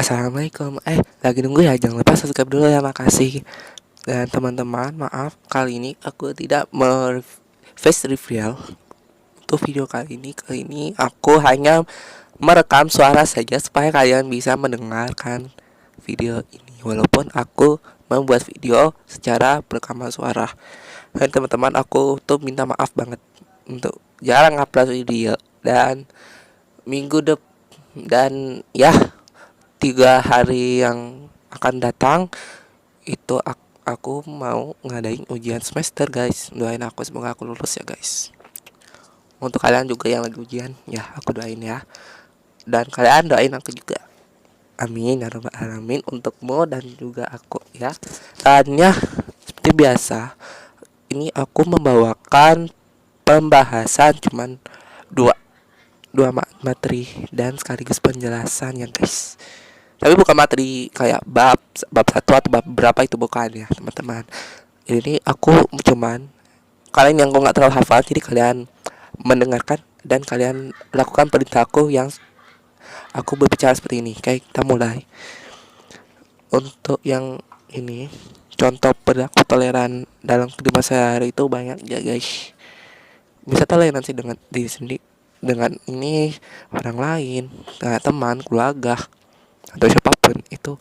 Assalamualaikum. Lagi nunggu ya, jangan lupa subscribe dulu ya, makasih. Dan teman-teman, maaf kali ini aku tidak face reveal untuk video kali ini. Kali ini aku hanya merekam suara saja supaya kalian bisa mendengarkan video ini. Walaupun aku membuat video secara berekaman suara. Dan teman-teman, aku tuh minta maaf banget untuk jarang upload video dan minggu depan dan ya 3 hari yang akan datang itu aku mau ngadain ujian semester, guys. Doain aku, semoga aku lulus ya, guys. Untuk kalian juga yang lagi ujian, ya aku doain ya. Dan kalian doain aku juga. Amin ya rabbal alamin, untukmu dan juga aku ya. Dan ya, seperti biasa, ini aku membawakan pembahasan cuman dua materi dan sekaligus penjelasan ya, guys. Tapi bukan materi kayak bab 1 atau bab berapa, itu bukan ya, teman-teman. Ini aku cuman kalian yang nggak terlalu hafal, jadi kalian mendengarkan dan kalian lakukan perintah aku yang aku berbicara seperti ini. Oke, kita mulai. Untuk yang ini, contoh perilaku toleran dalam kehidupan sehari itu banyak ya, guys. Bisa toleransi dengan diri sendiri, dengan ini orang lain, dengan teman, keluarga, atau siapapun itu.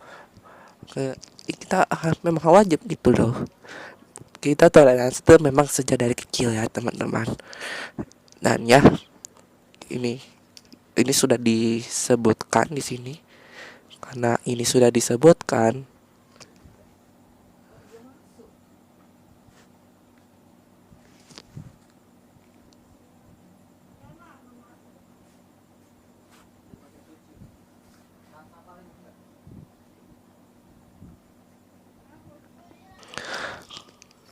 Kita memang wajib gitu loh. Kita toleransi itu memang sejak dari kecil ya, teman-teman. Dan ya, ini sudah disebutkan di sini. Karena ini sudah disebutkan,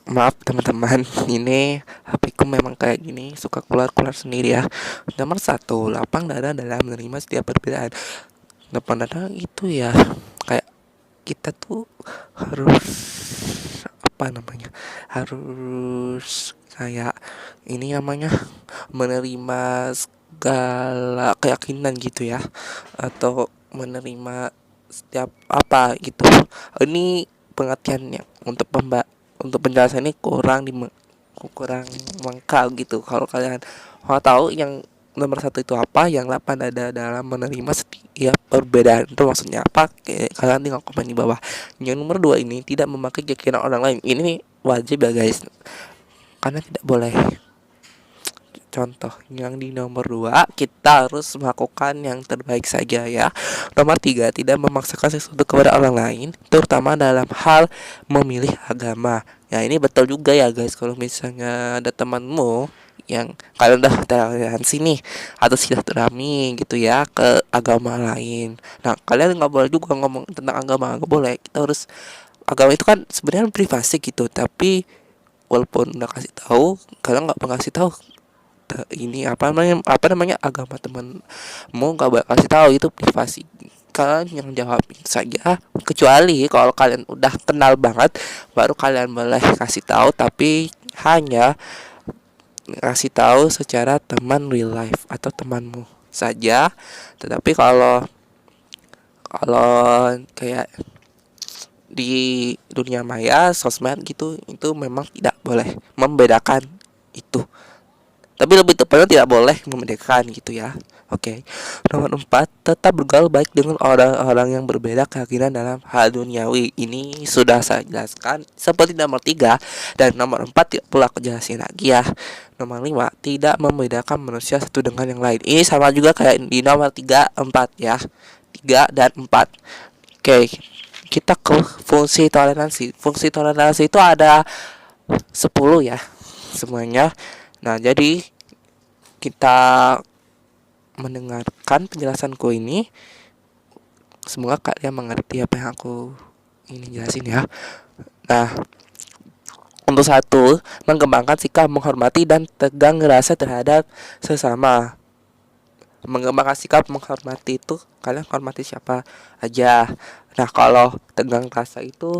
maaf teman-teman, ini HP ku memang kayak gini, suka keluar sendiri ya. Nomor 1, lapang dada dalam menerima setiap perbedaan. Lapang dada itu ya, kayak kita tuh harus apa namanya, harus kayak ini namanya, menerima segala keyakinan gitu ya, atau menerima setiap apa gitu. Ini pengertiannya untuk penjelasan ini kurang lengkap gitu. Kalau kalian mau tahu yang nomor 1 itu apa, yang 8 ada dalam menerima setiap perbedaan itu maksudnya apa, kalian tinggal komen di bawah. Yang nomor 2 ini tidak memakai keyakinan orang lain. Ini wajib ya, guys, karena tidak boleh. Contoh yang di nomor 2, kita harus melakukan yang terbaik saja ya. Nomor 3, tidak memaksakan sesuatu kepada orang lain, terutama dalam hal memilih agama. Ya, ini betul juga ya, guys. Kalau misalnya ada temanmu yang kalian udah toleransi nih atau silaturahmi gitu ya ke agama lain, nah kalian nggak boleh juga ngomong tentang agama, nggak boleh. Kita harus, agama itu kan sebenarnya privasi gitu, tapi walaupun udah kasih tahu, kalian nggak pernah kasih tahu ini apa namanya agama temanmu, nggak boleh kasih tahu, itu privasi. Kalian yang jawab saja, kecuali kalau kalian udah kenal banget baru kalian boleh kasih tahu, tapi hanya kasih tahu secara teman real life atau temanmu saja. Tetapi kalau kayak di dunia maya, sosmed gitu, itu memang tidak boleh membedakan itu. Tapi lebih tepatnya tidak boleh membedakan gitu ya. Oke. Nomor 4, tetap bergaul baik dengan orang-orang yang berbeda keyakinan dalam hal duniawi. Ini sudah saya jelaskan seperti nomor 3, dan nomor 4 tidak pula aku jelasin lagi ya. Nomor 5, tidak membedakan manusia satu dengan yang lain. Ini sama juga kayak di nomor 3, 4 ya. 3 dan 4. Oke. Kita ke fungsi toleransi. Fungsi toleransi itu ada 10 ya semuanya. Nah, jadi kita mendengarkan penjelasanku ini, semoga kalian mengerti apa yang aku ini jelasin ya. Nah, untuk 1, mengembangkan sikap menghormati dan tegang rasa terhadap sesama. Mengembangkan sikap menghormati itu kalian hormati siapa aja. Nah, kalau tegang rasa itu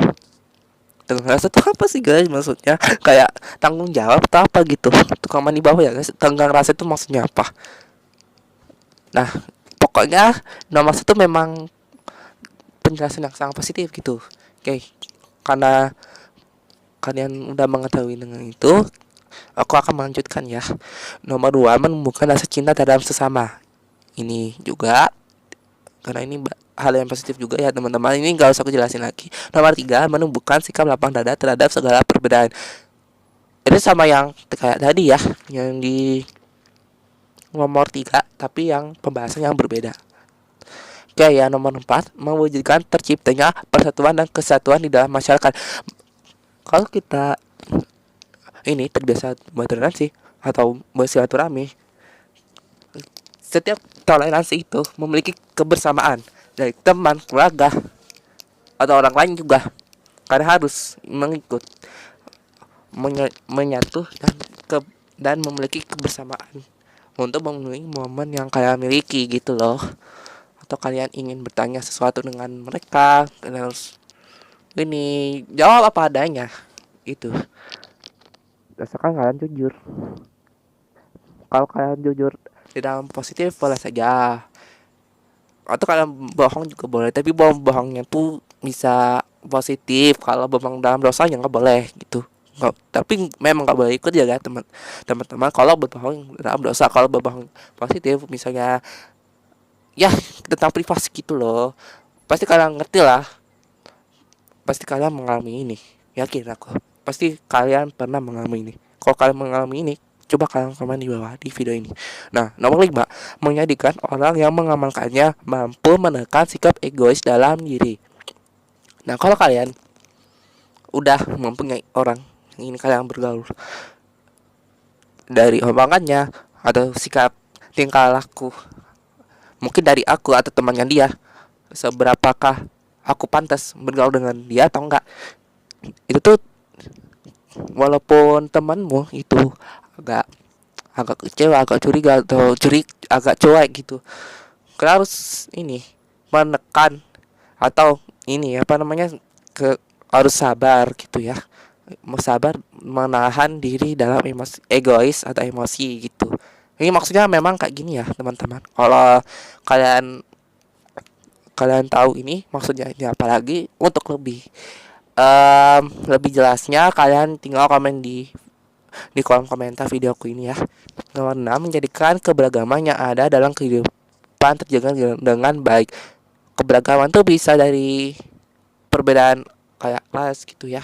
apa sih, guys, maksudnya kayak tanggung jawab atau apa gitu. Tukang mandi bawah ya, guys. Tenggang rasa itu maksudnya apa? Nah, pokoknya nomor 1 memang penjelasan yang sangat positif gitu. Oke, karena kalian udah mengetahui dengan itu, aku akan melanjutkan ya. Nomor 2, menumbuhkan rasa cinta terhadap sesama. Ini juga karena ini hal yang positif juga ya teman-teman. Ini gak usah aku jelasin lagi. Nomor 3, menumbuhkan sikap lapang dada terhadap segala perbedaan. Itu sama yang kayak tadi ya, yang di nomor 3, tapi yang pembahasan yang berbeda. Oke ya, nomor 4, mewujudkan terciptanya persatuan dan kesatuan di dalam masyarakat. Kalau kita ini terbiasa bertoleransi atau bersilaturahmi, setiap toleransi itu memiliki kebersamaan dari teman, keluarga, atau orang lain juga. Karena harus mengikut, menyatu dan memiliki kebersamaan untuk memenuhi momen yang kalian miliki gitu loh. Atau kalian ingin bertanya sesuatu dengan mereka, kalian harus ini jawab apa adanya itu. Asalkan kalian jujur. Kalau kalian jujur di dalam positif boleh saja, atau kalian bohong juga boleh, tapi bohongnya tuh bisa positif. Kalau bohong dalam dosa ya nggak boleh gitu. Nggak, tapi memang nggak boleh ikut ya teman-teman. Kalau berbohong dalam dosa, kalau berbohong positif misalnya ya tentang privasi gitu loh, pasti kalian ngerti lah, pasti kalian mengalami ini, yakin aku pasti kalian pernah mengalami ini. Kalau kalian mengalami ini, coba kalian komen di bawah di video ini. Nah, nomor 5, menjadikan orang yang mengamalkannya mampu menekan sikap egois dalam diri. Nah, kalau kalian udah mempunyai orang yang ingin kalian bergaul, dari omongannya atau sikap tingkah laku, mungkin dari aku atau temannya dia, seberapakah aku pantas bergaul dengan dia atau enggak, itu tuh walaupun temanmu itu agak agak kecewa, agak curiga atau agak cuek gitu, kalian harus ini menekan atau ini apa namanya harus sabar gitu ya, mau sabar menahan diri dalam emosi egois atau emosi gitu. Ini maksudnya memang kayak gini ya teman-teman. Kalau kalian kalian tahu ini maksudnya ini, apalagi untuk lebih jelasnya kalian tinggal komen di kolom komentar videoku ini ya. Nomor 6, menjadikan keberagaman yang ada dalam kehidupan terjaga dengan baik. Keberagaman tuh bisa dari perbedaan kayak ras gitu ya,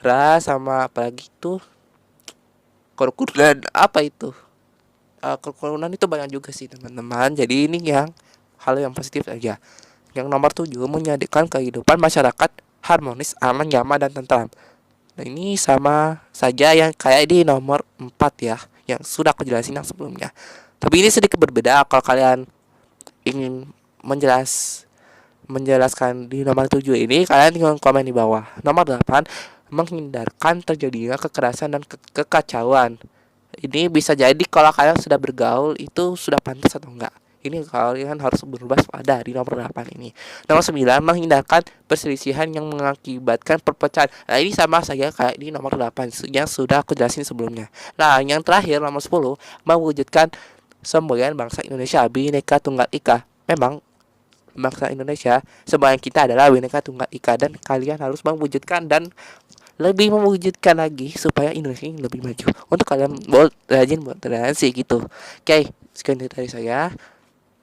ras sama apalagi itu kerukunan, apa itu kerukunan itu banyak juga sih teman-teman. Jadi ini yang hal yang positif aja. Yang nomor 7, menjadikan kehidupan masyarakat harmonis, aman, nyaman, dan tentram. Nah, ini sama saja yang kayak di nomor 4 ya, yang sudah aku jelasin yang sebelumnya. Tapi ini sedikit berbeda. Kalau kalian ingin menjelaskan di nomor 7 ini, kalian tinggal komen di bawah. Nomor 8, menghindarkan terjadinya kekerasan dan kekacauan. Ini bisa jadi kalau kalian sudah bergaul itu sudah pantas atau enggak. Ini kalian harus berubah pada di nomor 8 ini. Nomor 9, menghindarkan perselisihan yang mengakibatkan perpecahan. Nah, ini sama saja kayak di nomor 8 yang sudah aku jelasin sebelumnya. Nah, yang terakhir nomor 10, mewujudkan semboyan bangsa Indonesia Bhinneka Tunggal Ika. Memang bangsa Indonesia, semboyan kita adalah Bhinneka Tunggal Ika, dan kalian harus mewujudkan dan lebih mewujudkan lagi supaya Indonesia ini lebih maju. Untuk kalian rajin buat toleransi gitu. Oke, sekian dari saya.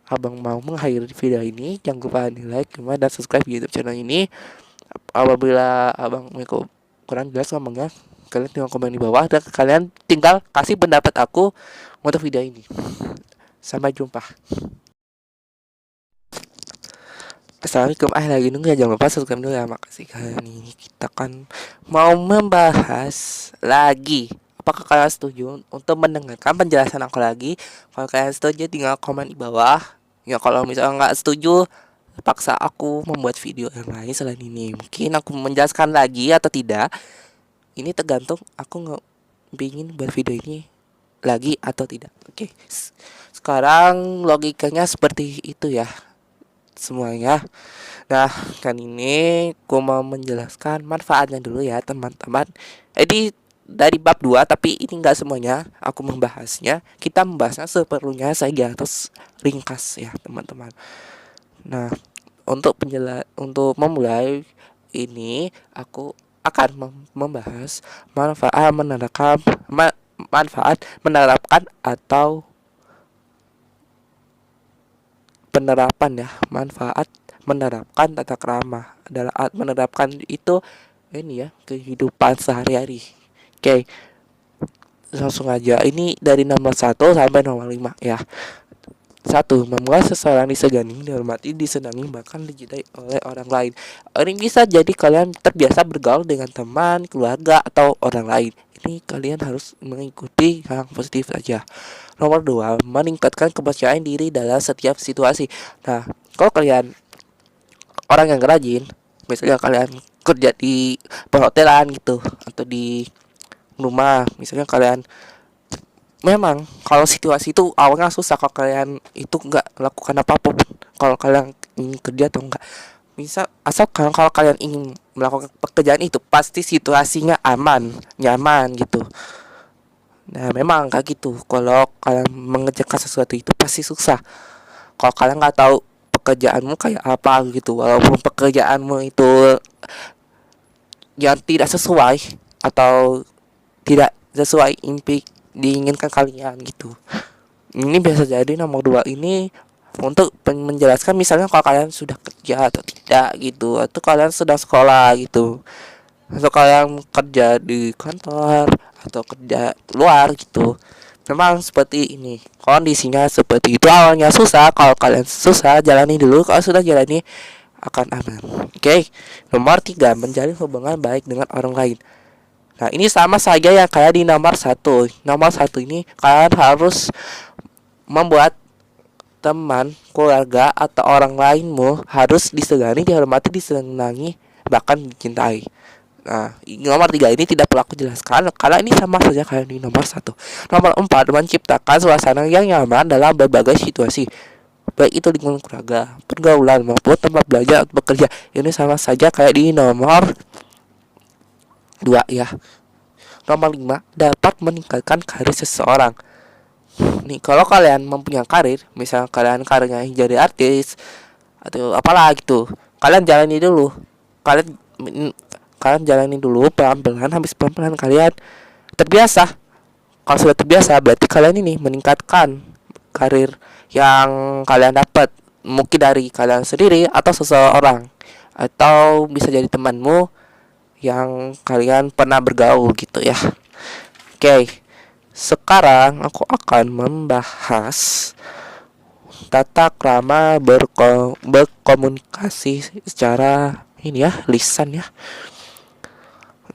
Abang mau mengakhiri video ini. Jangan lupa di like, comment, dan subscribe YouTube channel ini. Apabila abang kurang jelas ngomongnya, kalian tinggal komen di bawah dan kalian tinggal kasih pendapat aku untuk video ini. Sampai jumpa. Assalamualaikum. Lagi nunggu ya, jangan lupa subscribe dulu ya. Makasih. Kali ini kita kan mau membahas lagi, apakah kalian setuju untuk mendengarkan penjelasan aku lagi? Kalau kalian setuju tinggal komen di bawah. Ya kalau misalnya nggak setuju, paksa aku membuat video yang lain selain ini. Mungkin aku menjelaskan lagi atau tidak, ini tergantung aku ingin buat video ini lagi atau tidak. Oke, sekarang logikanya seperti itu ya semuanya. Nah, kan ini aku mau menjelaskan manfaatnya dulu ya teman-teman. Jadi dari bab 2, tapi ini enggak semuanya aku membahasnya. Kita membahasnya seperlunya saja, terus ringkas ya teman-teman. Nah, untuk memulai ini, aku akan membahas manfaat menerapkan atau penerapan ya, manfaat menerapkan tata krama adalah menerapkan itu ini ya, kehidupan sehari-hari. Oke, langsung aja. Ini dari nomor 1 sampai nomor 5 ya. 1. Membuat seseorang disegani, dihormati, disenangi, bahkan dicintai oleh orang lain. Ini bisa jadi kalian terbiasa bergaul dengan teman, keluarga, atau orang lain. Ini kalian harus mengikuti yang positif saja. Nomor 2. Meningkatkan kepercayaan diri dalam setiap situasi. Nah, kalau kalian orang yang rajin, misalnya kalian kerja di perhotelan gitu, atau di rumah, misalnya kalian memang kalau situasi itu awalnya susah, kalau kalian itu nggak melakukan apapun, kalau kalian ingin kerja atau enggak, bisa asalkan kalau kalian ingin melakukan pekerjaan itu pasti situasinya aman, nyaman gitu. Nah memang kayak gitu, kalau kalian mengerjakan sesuatu itu pasti susah kalau kalian nggak tahu pekerjaanmu kayak apa gitu, walaupun pekerjaanmu itu yang tidak sesuai atau tidak sesuai diinginkan kalian gitu. Ini biasa jadi nomor 2 ini untuk menjelaskan, misalnya kalau kalian sudah kerja atau tidak gitu, atau kalian sedang sekolah gitu, atau kalian kerja di kantor atau kerja luar gitu. Memang seperti ini, kondisinya seperti itu. Awalnya susah, kalau kalian susah jalani dulu, kalau sudah jalani akan aman. Oke. Nomor 3, menjalin hubungan baik dengan orang lain. Nah ini sama saja yang kayak di nomor 1. Nomor 1 ini kalian harus membuat teman, keluarga, atau orang lainmu harus disegani, dihormati, disenangi, bahkan dicintai. Nah nomor 3 ini tidak perlu aku jelaskan karena ini sama saja kayak di nomor 1. Nomor 4, menciptakan suasana yang nyaman dalam berbagai situasi, baik itu lingkungan keluarga, pergaulan, maupun tempat belajar atau bekerja. Ini sama saja kayak di nomor 2 ya. Nomor 5, dapat meningkatkan karir seseorang. Nih kalau kalian mempunyai karir, misal kalian karirnya jadi artis atau apalah gitu, kalian jalani dulu. Kalian kalian jalani dulu pelan-pelan, habis pelan-pelan kalian terbiasa. Kalau sudah terbiasa berarti kalian ini meningkatkan karir yang kalian dapat, mungkin dari kalian sendiri atau seseorang, atau bisa jadi temanmu yang kalian pernah bergaul gitu ya. Oke, sekarang aku akan membahas tata krama berkomunikasi secara ini ya, lisan ya.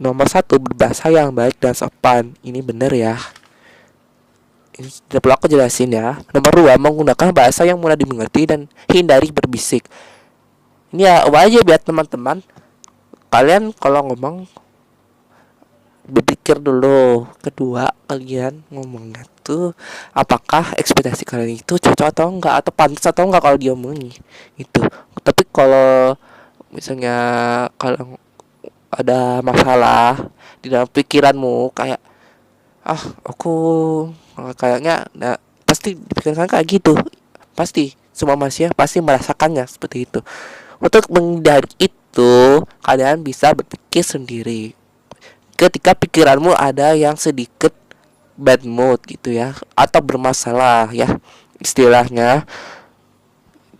Nomor 1, berbahasa yang baik dan sopan. Ini bener ya, ini tidak perlu aku jelasin ya. Nomor 2, menggunakan bahasa yang mudah dimengerti dan hindari berbisik. Ini ya wajib ya teman-teman, kalian kalau ngomong berpikir dulu. Kedua, kalian ngomongnya tuh apakah ekspektasi kalian itu cocok atau enggak, atau pantas atau enggak kalau diomongin itu. Tapi kalau misalnya kalau ada masalah di dalam pikiranmu, kayak aku kayaknya, nah, pasti dipikirkan kayak gitu. Pasti semua manusia pasti merasakannya seperti itu. Untuk menghindari itu, kalian bisa berpikir sendiri. Ketika pikiranmu ada yang sedikit bad mood gitu ya, atau bermasalah ya, istilahnya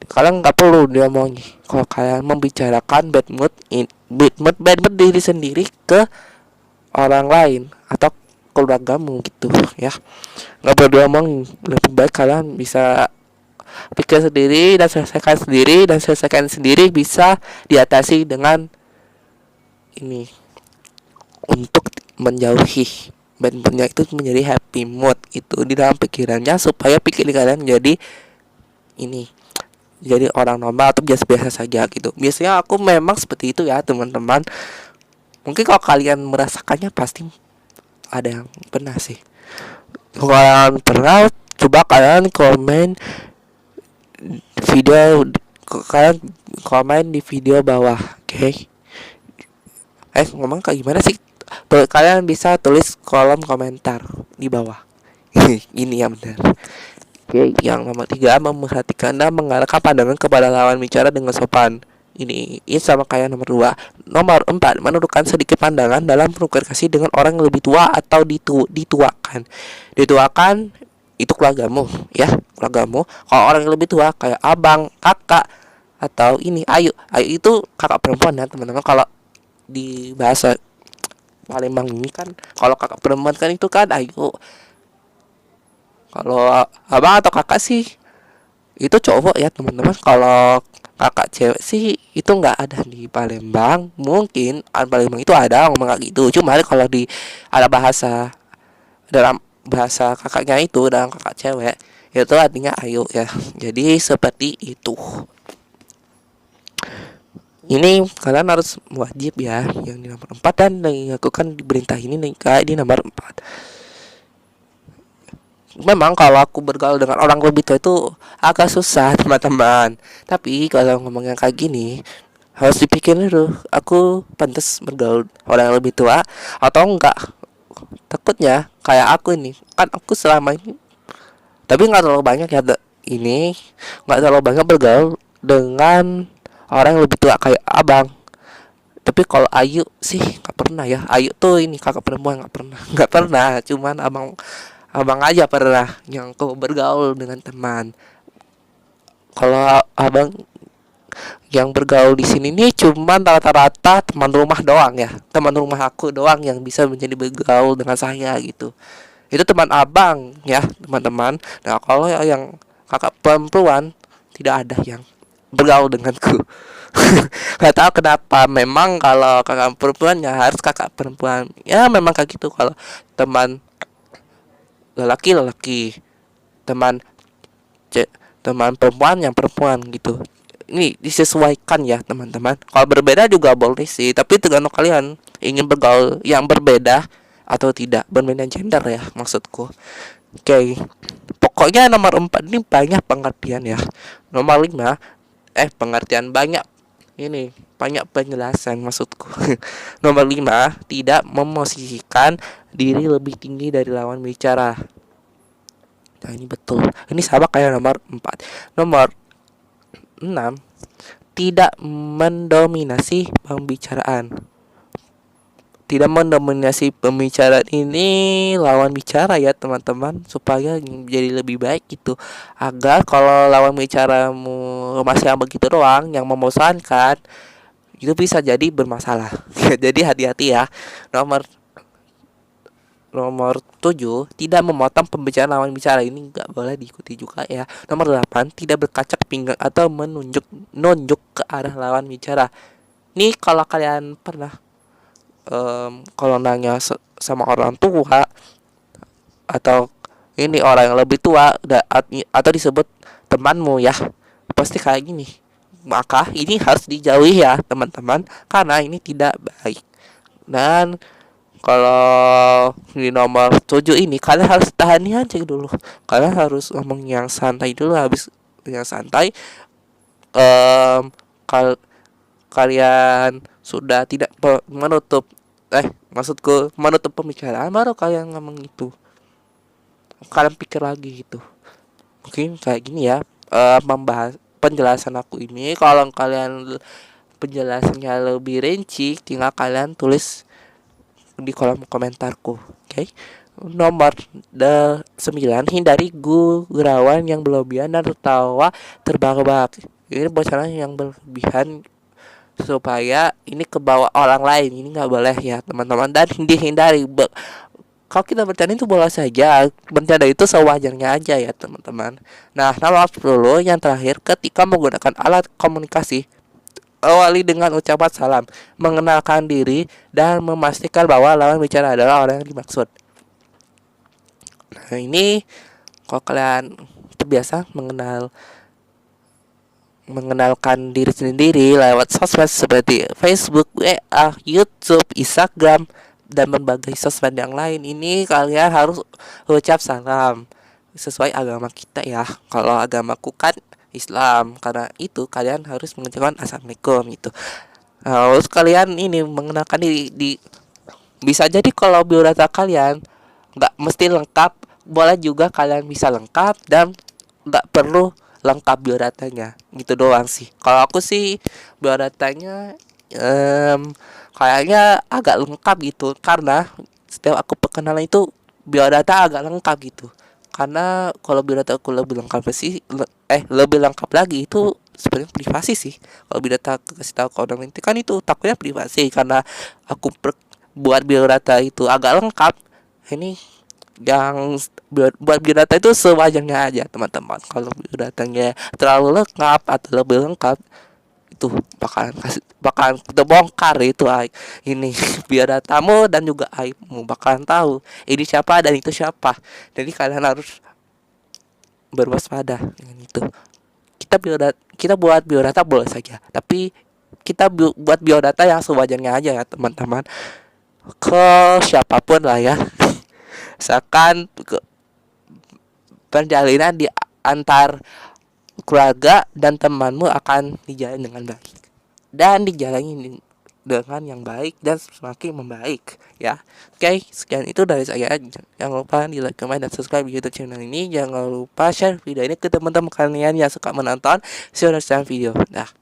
kalian nggak perlu diomongin. Kalau kalian membicarakan bad mood diri sendiri ke orang lain atau keluargamu gitu ya, nggak perlu diomongin. Lebih baik kalian bisa pikir sendiri dan selesaikan sendiri bisa diatasi dengan ini, untuk menjauhi bad moodnya itu menjadi happy mood itu di dalam pikirannya, supaya pikiran kalian jadi ini, jadi orang normal atau biasa-biasa saja gitu. Biasanya aku memang seperti itu ya teman-teman. Mungkin kalau kalian merasakannya pasti ada yang pernah sih. Kalau kalian pernah, coba kalian komen di video bawah. Oke. Ngomong kayak gimana sih? Kalian bisa tulis kolom komentar di bawah. Ini yang benar. Oke, yang nomor tiga, memperhatikan dan mengarahkan pandangan kepada lawan bicara dengan sopan. Ini sama kayak nomor dua. Nomor empat, menundukkan sedikit pandangan dalam berkomunikasi dengan orang yang lebih tua atau dituakan. Dituakan itu keluargamu, ya, keluargamu. Kalau orang yang lebih tua kayak abang, kakak, atau ini ayu. Ayu itu kakak perempuan ya, teman-teman. Kalau di bahasa Palembang ini kan, kalau kakak perempuan kan itu kan ayu. Kalau abang atau kakak sih itu cowok ya, teman-teman. Kalau kakak cewek sih itu nggak ada di Palembang. Mungkin Palembang itu ada ngomong kayak gitu. Cuma kalau di ada bahasa, dalam bahasa kakaknya itu, dalam kakak cewek itu artinya ayu ya. Jadi seperti itu. Ini kalian harus wajib ya, yang di nomor 4, dan yang aku kan diperintah ini kayak di nomor 4. Memang kalau aku bergaul dengan orang lebih tua itu agak susah, teman-teman. Tapi kalau ngomong yang kayak gini, harus dipikir dulu, aku pantas bergaul orang yang lebih tua atau enggak. Takutnya kayak aku ini, kan aku selama ini, tapi nggak terlalu banyak ya, ini nggak terlalu banyak bergaul dengan orang yang lebih tua kayak abang. Tapi kalau Ayu sih nggak pernah ya. Ayu tuh ini kakak perempuan, nggak pernah, nggak pernah. Cuman abang, abang aja pernah yang aku bergaul dengan teman. Kalau abang yang bergaul di sini nih cuman rata-rata teman rumah doang ya, teman rumah aku doang yang bisa menjadi bergaul dengan saya gitu. Itu teman abang ya, teman-teman. Nah kalau yang kakak perempuan tidak ada yang bergaul denganku. Gak tahu kenapa. Memang kalau kakak perempuannya harus kakak perempuan ya, memang kayak gitu. Kalau teman lelaki, teman teman perempuan yang perempuan gitu. Ini disesuaikan ya, teman-teman. Kalau berbeda juga boleh sih, tapi tergantung kalian ingin bergaul yang berbeda atau tidak, berbeda gender ya maksudku. Oke. Pokoknya nomor 4 ini banyak pengertian ya. Nomor 5, pengertian banyak, ini banyak penjelasan maksudku. Nomor 5, tidak memosisikan diri lebih tinggi dari lawan bicara. Nah ini betul, ini sama kayak nomor 4. Nomor 6, tidak mendominasi pembicaraan. Tidak mendominasi pembicaraan ini lawan bicara ya, teman-teman, supaya jadi lebih baik gitu. Agar kalau lawan bicaramu masih yang begitu doang, yang membosankan, itu bisa jadi bermasalah. Jadi hati-hati ya. Nomor Nomor 7, tidak memotong pembicaraan lawan bicara. Ini nggak boleh diikuti juga ya. Nomor 8, tidak berkaca ke pinggang atau menunjuk ke arah lawan bicara. Ini kalau kalian pernah kalau nanya sama orang tua atau ini orang yang lebih tua, atau disebut temanmu ya, pasti kayak gini. Maka ini harus dijauhi ya, teman-teman, karena ini tidak baik. Dan kalau di nomor 7 ini kalian harus tahan aja dulu. Kalian harus ngomong yang santai dulu. Habis yang santai, kal kalian sudah tidak menutup maksudku menutup pembicaraan, baru kalian ngomong itu. Kalian pikir lagi gitu. Mungkin kayak gini ya, membahas penjelasan aku ini. Kalau kalian penjelasannya lebih rinci, tinggal kalian tulis di kolom komentarku. Oke. Nomor 9, hindari gurauan yang berlebihan dan tertawa terbahak-bahak. Ini bocoran yang berlebihan supaya ini kebawa orang lain. Ini nggak boleh ya, teman-teman, dan dihindari. Kalau kita bercanda itu boleh saja, bercanda itu sewajarnya aja ya, teman-teman. Nah, nomor 10 yang terakhir, ketika menggunakan alat komunikasi, awali dengan ucapan salam, mengenalkan diri, dan memastikan bahwa lawan bicara adalah orang yang dimaksud. Nah ini kalau kalian terbiasa mengenalkan diri sendiri lewat sosmed seperti Facebook, WA, YouTube, Instagram, dan berbagai sosmed yang lain, ini kalian harus ucap salam sesuai agama kita ya. Kalau agamaku kan Islam, karena itu kalian harus mengucapkan assalamualaikum gitu. Nah, terus kalian ini mengenalkan diri bisa jadi kalau biodata kalian nggak mesti lengkap, boleh juga kalian bisa lengkap dan nggak perlu lengkap biodatanya, gitu doang sih. Kalau aku sih biodatanya kayaknya agak lengkap gitu, karena setiap aku perkenalan itu biodata agak lengkap gitu. Karena kalau biodata aku lebih lengkap sih, lebih lengkap lagi itu sebenarnya privasi sih. Kalau biodata aku kasih tahu ke orang nanti kan itu takutnya privasi, karena aku buat biodata itu agak lengkap. Ini yang buat biodata itu sewajarnya aja teman-teman. Kalau biodatanya terlalu lengkap atau lebih lengkap, itu bakalan terbongkar itu ini biodatamu, dan juga aibmu bakalan tahu ini siapa dan itu siapa. Jadi kalian harus berwaspada dengan itu. Kita buat biodata boleh saja, tapi kita buat biodata yang sewajarnya aja ya teman-teman, ke siapapun lah ya. Misalkan perjalanan di antar keluarga dan temanmu akan dijalani dengan baik, dan dijalani dengan yang baik dan semakin membaik ya. Oke, sekian itu dari saya. Jangan lupa di like, comment, dan subscribe di YouTube channel ini. Jangan lupa share video ini ke teman-teman kalian yang suka menonton. See you next time video. Dah.